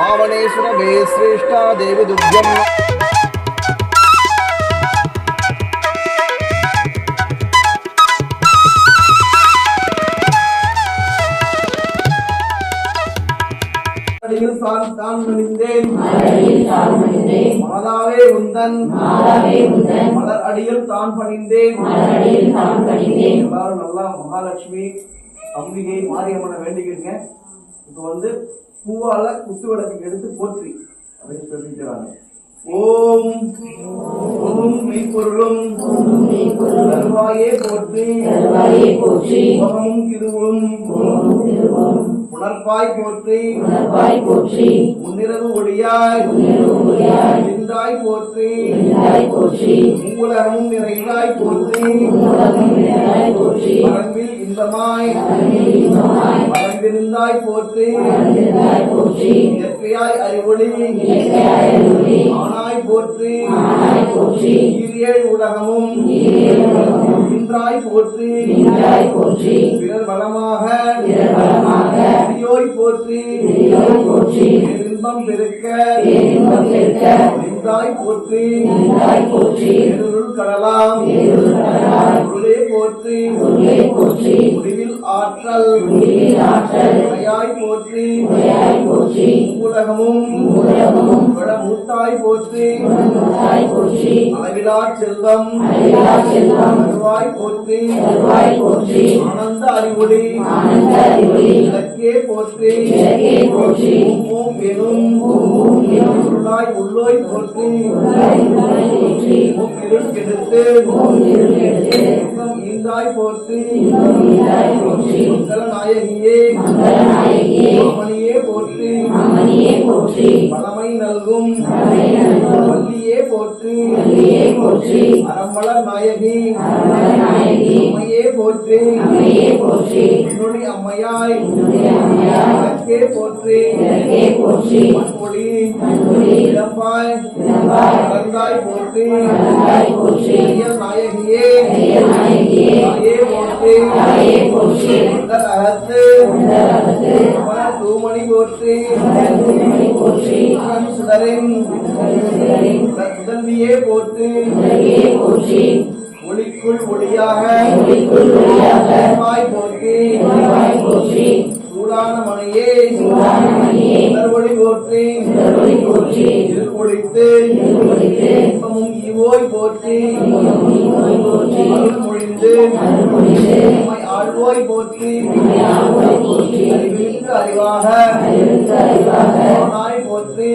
मावनेश्वरभे श्रेष्ठा देवी दुर्गम மாதாவே உந்தன் மலர் அடியில் தான் பணிந்தேன். எல்லாரும் நல்லா மகாலட்சுமி அம்பிகை மாரியம்மனை வேண்டிக்கிறீங்க. இப்ப பூவால குத்து விளக்கு எடுத்து போற்றி அப்படின்னு சொல்லிக்கிறாங்க. ஓம் ஓம் மெய்ப்பொருளும் தருவாயே போற்றி உலகமும் திருவும் உணர்ப்பாய் போற்றி முன்னிரவு ஒளியாய் இருந்தாய் போற்றி மூலகமும் நிறைந்தாய் போற்றி மரபில் இன்பமாய் மறந்திருந்தாய் போற்றி இயற்கையாய் அறிவொளி ஆனாய் போற்றி ஈரேழ் உலகமும் இன்றாய் போற்றி பிறர் வளமாக போற்றி இன்பம் பெருக்க நின்றாய் போற்றி கடலாம் போற்றி முடிவில் ஆற்றல் போற்றி உலகமும் மூத்தாய் போற்றி அளவிலா செல்வம் போற்றி ஆனந்த அறிவுடி இலக்கே போற்றி ஓம் எனும் உள்ளோய் போற்றி இருள் கெடுத்து ஈந்தாய் போற்றி நாயகியே அம்மணியே போற்றி பழமை நல்கும் வள்ளியே போற்றி அறமலர் நாயகி அம்மையே போற்றி என்னுடைய அம்மையாய் போற்றி மண்மொழி இளம்பாய் வளர்ந்தாய் போற்றி நாயகியே போற்றி தூமணி போற்றி சுடரின் முதன்மையே போற்றி ஒளிக்குள் ஒளியாக போற்றி சூடான மணியே ஒளி போற்றி ஒழித்து ஈவோய் போற்றி மொழிந்து ஆழ்வோய் போற்றி அறிவாக போற்றி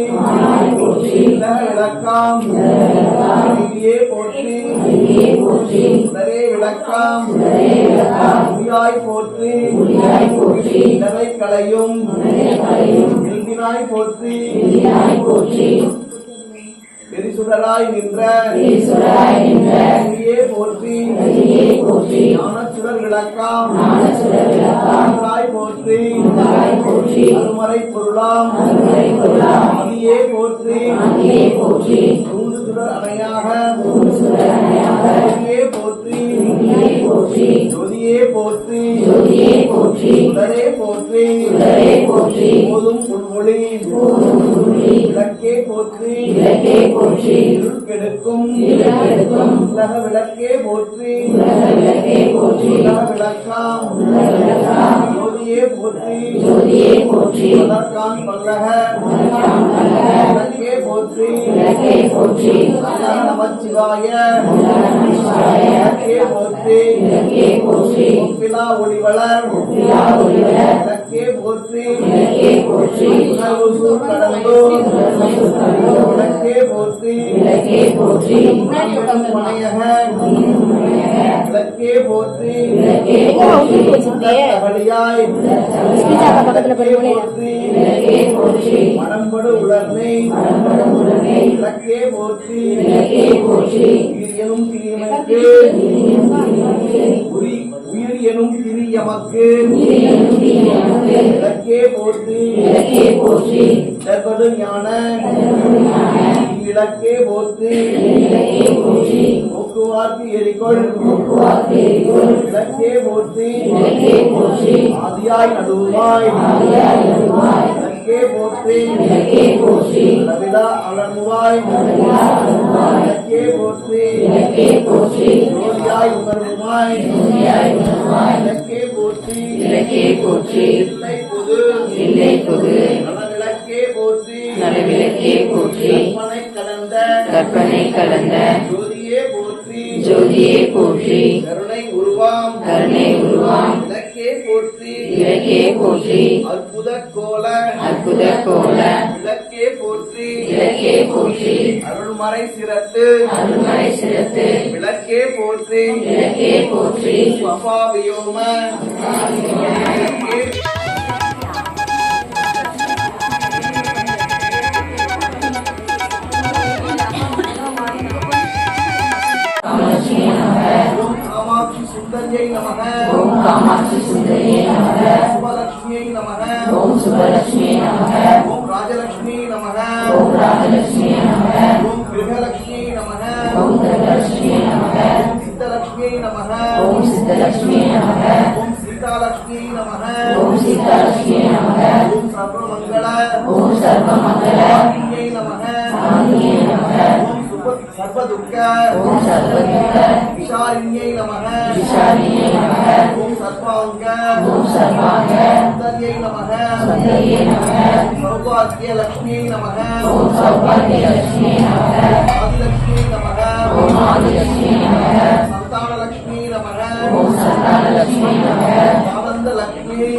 விளக்காம் போற்றி உடரே விளக்காம் போற்றி இடரை களையும் போற்றி பெரிசுடராய் நின்ற போற்றி ஞானச்சுடர் விளக்காம் போற்றி அருமறை பொருளாம் மதியே போற்றி தூண்டு சுடர் அணையாக போற்றி ஜோதியே போற்றி உடரே போற்றி போதும் புன்மொழி விளக்கே போற்றி இருள் கெடுக்கும் உலக விளக்கே போற்றி உலக விளக்காம் ஜோதியே போற்றி வளர்கான் பல்லக விளக்கே போற்றி நமச்சிவாய விளக்கே போற்றி ஒப்பிலா ஒளிவளர் விளக்கே போற்றி கடந்தோர் விளக்கே போற்றி மனையக விளக்கே போற்றி பலியாய் மனம்படு உலர்னை விளக்கே போற்றி எனும் தீமைக்கு உயிர் எனும் திரியமக்கு விளக்கே போற்றி ஞான விளக்கே போற்றி போக்குவார்க்கு எரிகொள் விளக்கே போற்றி ஆதியாய் நடுவாய் விளக்கே போற்றி போற்றி அளவிலா அலர்முவாய் விளக்கே போற்றி ஜோதியாய் உணர்வுமாய் விளக்கே போற்றி இல்லை பொது நலவிளக்கே போற்றி கற்பனை கலந்த ஜோதியே போற்றி கருணை உருவாம் விளக்கே போற்றி அற்புத கோல விளக்கே போற்றி அருள்மறை சிரத்து விளக்கே போற்றி அபாவியோம விளக்கே ஓம் காமாட்சி சுந்தரியை நமக சுபலட்சுமியை நமக ஓம் சுபலட்சுமியை நமக ஓம் ராஜலட்சுமியை நமக ஓம் ராஜலட்சுமியை நமக ஓம் கிருஹலட்சுமியை நமக ஓம் கிருஹலட்சுமியை நமக ஓம் சித்தலட்சுமியை நமக ஓம் சித்தலட்சுமியை நமக ஓம் சீதாலட்சுமியை நமக ஓம் சீதாலட்சுமியை நமக ஓம் சர்வமங்கள ஓம் சர்வமங்கள ஆகியை நமக ஆகியை நமக ஓம் சர்வதுக்க ஓம் சர்வதுக்க விஷாலினியை நமக விஷாலினியை நமக ஓம் சர்வாங்க ஓம் சர்வாங்க சுந்தரியை நமக சுந்தரியை நமக சௌபாகிய லட்சுமியை நமக ஓம் சௌபாகிய லட்சுமியை நமக ஆதிலட்சுமியை நமக ஓம் ஆதிலட்சுமியை நமக சந்தான லட்சுமியை நமக ஓம் சந்தான லட்சுமியை நமக ஆனந்த லட்சுமி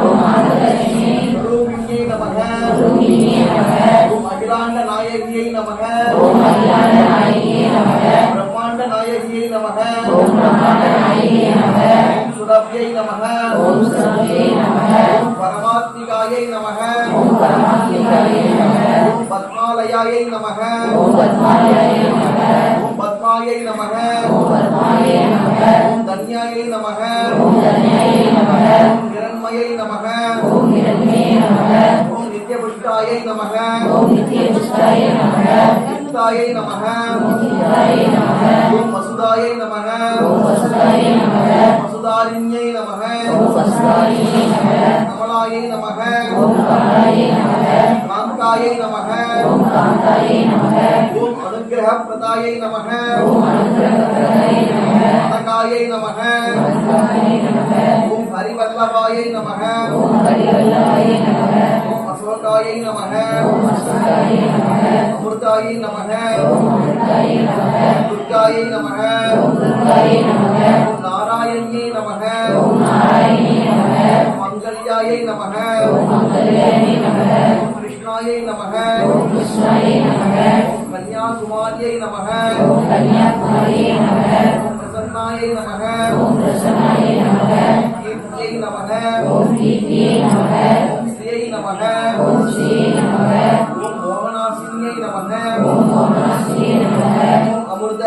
ஓம் ஆனந்தலட்சுமி ரூபிணியை நமக ரூபிணியை நமக ஓம் அகிலாண்ட நாயகியை நமக ஓம் அகிலாண்ட நாயகியை நமக பிரம்மாண்ட நாயகியை நமக ஓம் பிரம்மாண்ட நாயகியை நமக ஓம் சுரபியை நமக ஓம் சுரபியை நமக ஓம் பரமாத்மிகாயை நமக ஓம் பரமாத்மிகாயை நமக ஓம் பத்மாலயாயை நமக ஓம் பத்மாலயாயை நமக ஓம் பத்மாயை நமக ஓம் பத்மாயை நமக ஓம் தன்யாயை நமக ஓம் தன்யாயை நமக ஓம் கிரண்மயை நமக ஓம் இரண்மயே நமக ஓம் நித்யபுஷ்டாயை நமக ஓம் நித்யபுஷ்டாய நமக சித்தாயை நமக ஓம் சித்தாய நமக ஓம் வசுதாயை நமக ஓம் வசுதாய நமக வசுதாரிண்யை நமக ஓம் வசுதாயினே நமக கமலாயை நமக ஓம் கமலாய நமக காந்தாயை நமக ஓம் காந்தாய நமக ஓம் அனுக்கிரக பிரதாயை நமக ஓம் அனுக்கிரகப்பிரதாய நமக அனகாயை நமக அனுக்கிரகாய நமக ஓம் ஹரிவல்லபாயை நமக ஓம் ஹரிவல்லபாய நமக ஓம் அசோகாயை நமக ஓம் அசுதாய நமக அமிர்தாயை நமக ஓம் அமிர்தாய நமக துர்காயை நமக ஓம் துர்காய நமக ஓம் நாராயணியை நமக ஓம் நாராயணியே நமக ஓம் மங்கல்யாயை நமக ஓம் மங்கல்யாய நமக ஓம் கிருஷ்ணாயை நமக ஓம் கிருஷ்ணாய நமக ஓம் கன்யாகுமாரியை நமக ஓம் கன்யாகுமாரியே நமக ஓம் பிரசன்னாயை நமக ஓம் பிரசன்னாய நமக கீர்த்தியை நமக ஓம் கீர்த்தியே நமக ஓம் ஸ்ரீயை நமக ஓம் ஸ்ரீயே நமக ஓம் மோகனாசினியை நமக ஓம் மோகனாசியே நமக ஓம் அமிர்த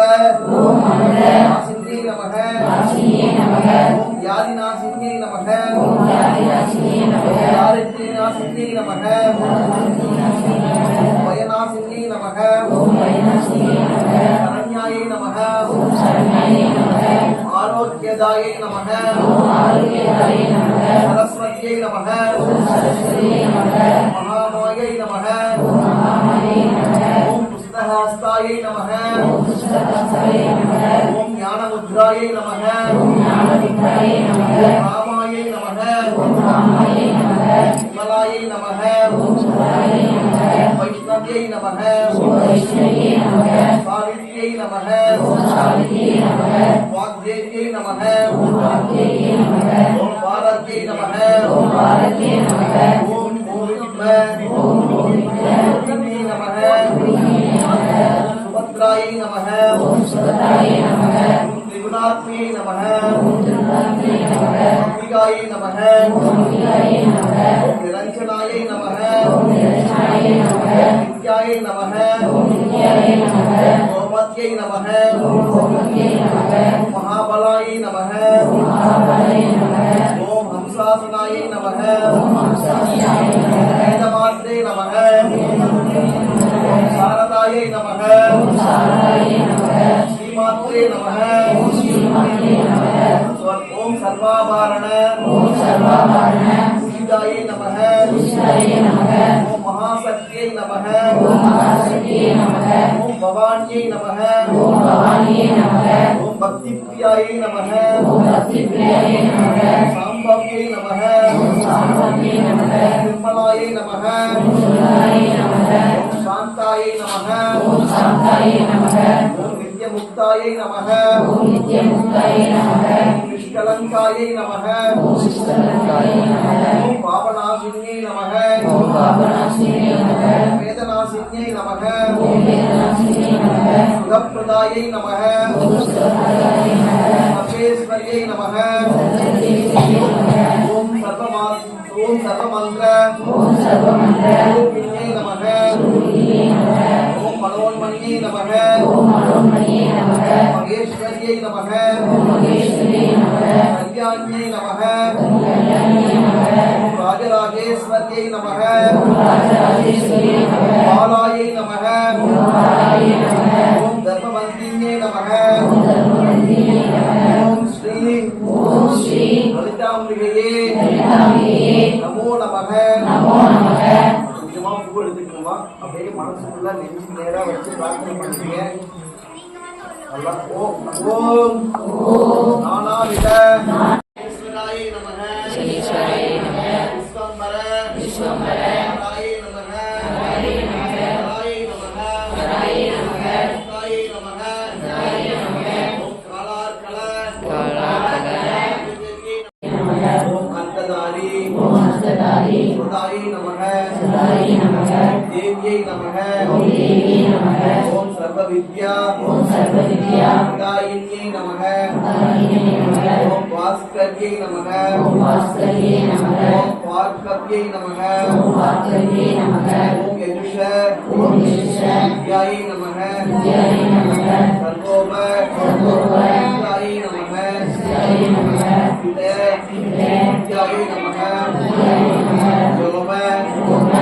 ஓம் அமிர்த நாசினியை நமக நாசினியே நமக ஓம் வியாதிநாசினியை நமக ஓம் வியாதிநாசினியே நமக தாரித்ரியநாசினியை நமக ஓம் பயநாசினியை நமக ஓம் பயநாசினியே நமக சரண்யாயை நமக ஓம் சரண்யாயே நமக ஓம் ஆரோக்கியதாயை நமக ஓம் ஆரோக்கியதாயே நமக சரஸ்வதியை நமக ஓம் சரஸ்வதியே நமக மகாமாயை நமக ஓம் மகாமாயே நமக ஓம் புஸ்தகாஸ்தாயை நமக ஓம் புஷ்பகஸ்தாய நமக ஓம் ஞானமுத்ராயை நமக ஓம் ஞானவித்ராய நமக ராமாயை நமக ஓம் ராமாய நமக விமலாயை நமக ஓம் சுதாய நமக வைஷ்ணவியை நமக ஓம் வைஷ்ணவியே நமக சாவித்ரியை நமக ஓம் சாவித்ரியே நமக வாக்தேவியை நமக ஓம் வாக்தேவியே நமக ஓம் பாரத்யை நமக ஓம் பாரதியே நமக ஓம் கோவித்ம ஓம் கோவிந்த ரோகிணியை நமக ரோகிணியே நமக சுபத்ராயை நமக ஓம் சுபதாய நமக ஓம் திரிகுணாத்மியை நமக ஓம் துர்காத்மே நமக அம்பிகாயை நமக ஓம் அம்பிகாயே நமக ஓம் நிரஞ்சனாயை நமக ஓம் நிரஞ்சனாய நமக நித்யாயை நமக ஓம் நித்யாய நமக கோமத்யை நமக ஓம் கோமத்யே நமக ஓம் மகாபலாயை நமக ஓம் மகாபலாய நமக ஓம் ஹம்சாசனாயை நமக ஓம் ஹம்சாய நமக வேதமாத்ரே நமக ஓம் சாரதாயை நமக ஓம் சாரதாய நமக ஸ்ரீமாத்ரே நமக ஓம் ஸ்ரீமாத்ரே நமக ஓம் சர்வாபாரண ஓம் சர்வாபரண பூஜிதாயை நமக பூஷிதாய நமக ஓம் மகாசக்தியை நமக பவானியை நமக ஓம் பவானியே நமக ஓம் பக்தி பிரியாயை நமக ஓம் பக்தி பிரியாயே நமக சாம்பவ்யை நமக ஓம் சாம்பவே நமக நிர்மலாயை நமக ஓம் சுதாயே நமக ஓம் சாந்தாயை நமக ஓம் சாந்தாயே நமக ஓம் நித்யமுக்தாயை நமக ஓம் நித்யமுக்தாயே நமக ஓம் நிஷ்கலங்காயை நமக ஓம் சிஸ்தலங்காயே நமக ஓம் பாவநாசின்யை நமக ஓம் பாபநாசினியே நமக வேதநாசின்யை நமக ஓம் வேதநாசினியே நமக சுகப்பிரதாயை நமக ஓம் சுதாயே நமக சர்வேஸ்வரியை நமக சத்யதேவியே நமக ஓம் சர்வமந்திர ஓம் சர்வமந்திர ரூபிண்யை நமக ரூபிணியே நமக ஓம் மனோன்மணியை நமக ஓம் மனோன்மணியே நமக மகேஸ்வரியை நமக ஓம் மகேஸ்வரியே நமக கல்யாணியை நமக ஓம் கல்யாணியே நமக ஓம் ராஜராஜேஸ்வரியை நமக ஓம் ராஜராஜேஸ்வரியே நமக பாலாயை நமக ஓம் பாலாயே நமக ஓம் தர்மவந்தியை நமக ஓம் தர்மவந்தியே நமக ஓம் ஸ்ரீ ஓம் ஸ்ரீ லலிதாம்பிகையே லலிதாம்பிகையே நமோ நமக நமோ நமக கொஞ்சமா பூ எடுத்துக்கணுமா அப்படியே மனசுக்குள்ள நெஞ்சு நேரா வச்சு பிரார்த்தனை பண்ணுங்க நல்லா ஓம் ஓம் நானாவித ஈஸ்வராய நமக ஈஸ்வராய நமக விஸ்வம்பர விஸ்வம்பர ஹராய நமக ஹராய நமக ஹராய நமக ஹராய நமக ஹராய நமக ஹராய நமக ஓம் காலார்கல காலாகல நமக ஓம் கந்ததாரி ஓம் ஹஸ்ததாரி சுதாய நமக சதாய நமக தேவியை நமக ஓம் தேவியே நமக ஓம் சர்வவித்யா ஓம் சர்வவித்யா பிரதாயின்யை நமக தாயினே நமக ஓம் பாஸ்கர்யை நமக ஓம் பாஸ்கரியே நமக ஓம் பார்க்கவ்யை நமக ஓம் பார்க்கரியே நமக ஓம் யஜுஷ ஓம் யஜுஷ வித்யாயை நமக வித்யாயே நமக சர்வோப சர்வோப வித்யாயை நமக வித்யாயே நமக வித வித்யாயை நமக வித்யாயே நமக யோம ஓம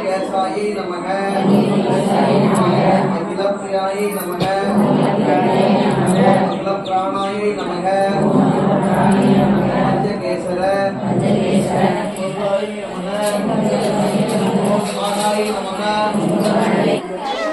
கேசாயை நமக அகிலேசாய நமக அகில பிரியாயை நமக அகிலப்பிரியே நமக அகில பிராணாயை நமக ஓம் நமக பஞ்சகேசர பஞ்சகேசர ஓம் நமக ஓம் மாதாயை நமக ஓம்